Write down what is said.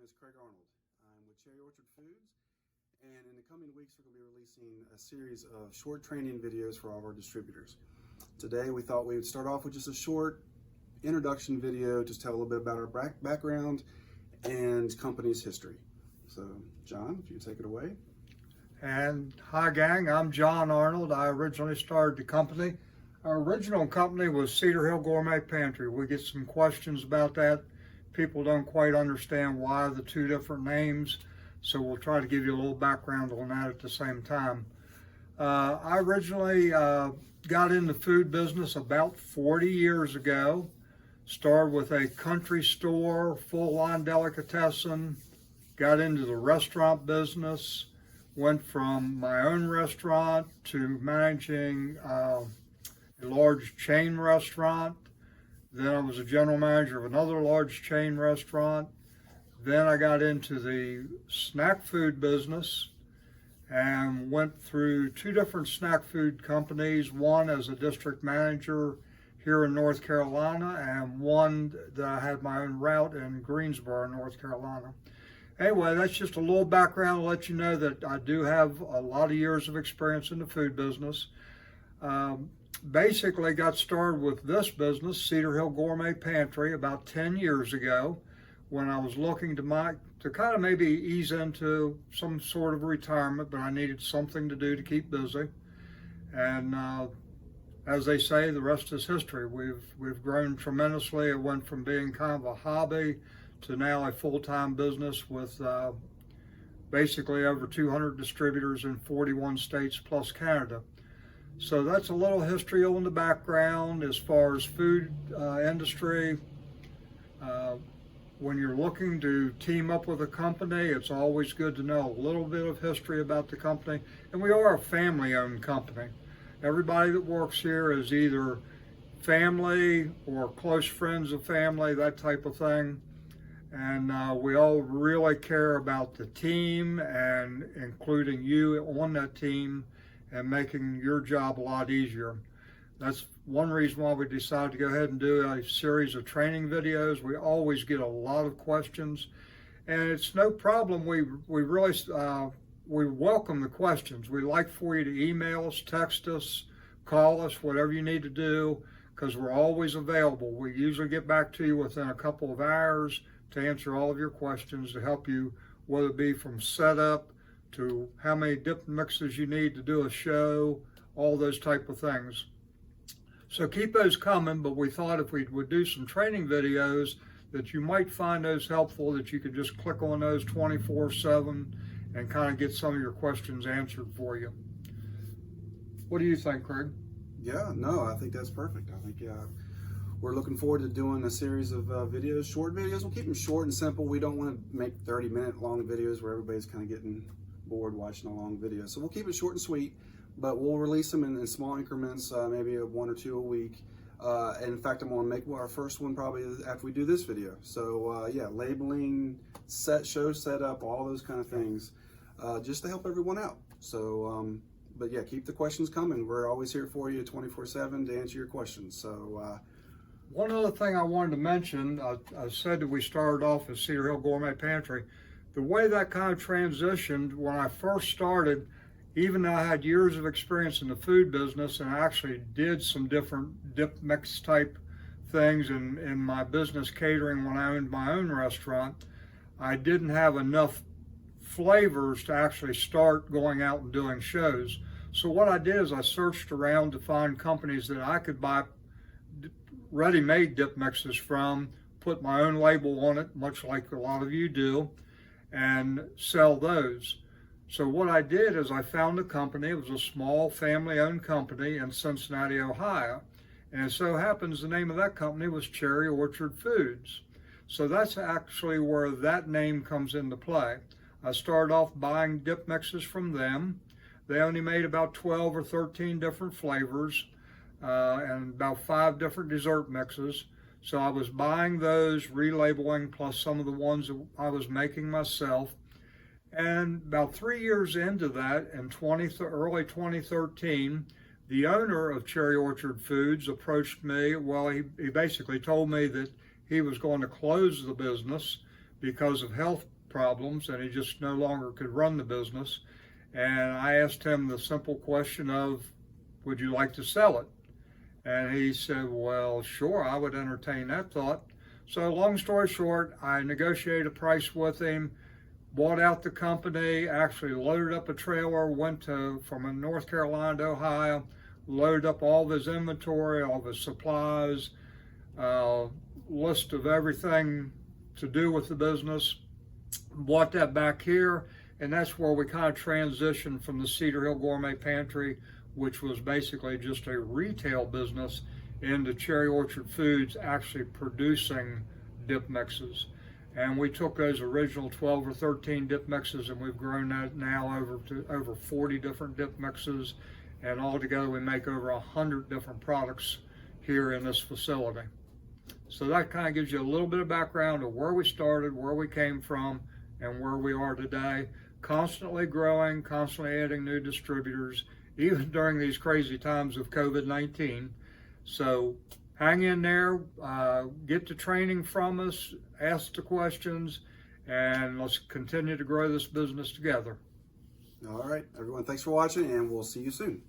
is Craig Arnold. I'm with Cherry Orchard Foods, and in the coming weeks we're going to be releasing a series of short training videos for all of our distributors. Today we thought we would start off with just a short introduction video, just tell a little bit about our background and company's history. So John, if you take it away. And hi gang, I'm John Arnold. I originally started the company. Our original company was Cedar Gourmet Pantry. We get some questions about that. People don't quite understand why the two different names, so we'll try to give you a little background on that at the same time. I originally got in the food business about 40 years ago. Started with a country store, full line delicatessen, got into the restaurant business, went from my own restaurant to managing a large chain restaurant. Then I was a general manager of another large chain restaurant. Then I got into the snack food business and went through two different snack food companies, one as a district manager here in North Carolina and one that I had my own route in Greensboro, North Carolina. Anyway, that's just a little background to let you know that I do have a lot of years of experience in the food business. Basically got started with this business, Cedar Hill Gourmet Pantry, about 10 years ago when I was looking to kind of maybe ease into some sort of retirement, but I needed something to do to keep busy. And as they say, the rest is history. We've grown tremendously. It went from being kind of a hobby to now a full-time business with basically over 200 distributors in 41 states plus Canada. So that's a little history on the background as far as food industry. When you're looking to team up with a company, it's always good to know a little bit of history about the company. And we are a family-owned company. Everybody that works here is either family or close friends of family, that type of thing. And we all really care about the team and including you on that team and making your job a lot easier. That's one reason why we decided to go ahead and do a series of training videos. We always get a lot of questions, and it's no problem. We really we welcome the questions. We like for you to email us, text us, call us, whatever you need to do, because we're always available. We usually get back to you within a couple of hours to answer all of your questions, to help you, whether it be from setup to how many dip mixes you need to do a show, all those type of things. So keep those coming, but we thought if we would do some training videos that you might find those helpful, that you could just click on those 24/7 and kind of get some of your questions answered for you. What do you think, Craig? Yeah, no, I think that's perfect. I think we're looking forward to doing a series of videos, short videos. We'll keep them short and simple. We don't want to make 30-minute long videos where everybody's kind of getting bored watching a long video. So we'll keep it short and sweet, but we'll release them in small increments, maybe one or two a week. And in fact, I'm going to make our first one probably after we do this video. So yeah, labeling, show setup, all those kind of things, just to help everyone out. So, but yeah, keep the questions coming. We're always here for you 24/7 to answer your questions. So. One other thing I wanted to mention, I said that we started off as Cedar Hill Gourmet Pantry. The way that kind of transitioned, when I first started, even though I had years of experience in the food business and I actually did some different dip mix type things in my business catering when I owned my own restaurant, I didn't have enough flavors to actually start going out and doing shows. So what I did is I searched around to find companies that I could buy ready-made dip mixes from, put my own label on it, much like a lot of you do, and sell those. So what I did is I found a company. It was a small family-owned company in Cincinnati, Ohio. And it so happens the name of that company was Cherry Orchard Foods. So that's actually where that name comes into play. I started off buying dip mixes from them. They only made about 12 or 13 different flavors and about 5 different dessert mixes. So I was buying those, relabeling, plus some of the ones that I was making myself. And about 3 years into that, in early 2013, the owner of Cherry Orchard Foods approached me. Well, he basically told me that he was going to close the business because of health problems and he just no longer could run the business. And I asked him the simple question of, would you like to sell it? And he said, well, sure, I would entertain that thought. So long story short, I negotiated a price with him, bought out the company, actually loaded up a trailer, went from North Carolina to Ohio, loaded up all of his inventory, all of his supplies, list of everything to do with the business, brought that back here, and that's where we kind of transitioned from the Cedar Hill Gourmet Pantry, which was basically just a retail business, into Cherry Orchard Foods actually producing dip mixes. And we took those original 12 or 13 dip mixes and we've grown that now over 40 different dip mixes, and altogether we make over 100 different products here in this facility. So that kind of gives you a little bit of background of where we started, where we came from, and where we are today. Constantly growing, constantly adding new distributors, even during these crazy times of COVID-19. So hang in there, get the training from us, ask the questions, and let's continue to grow this business together. All right, everyone, thanks for watching, and we'll see you soon.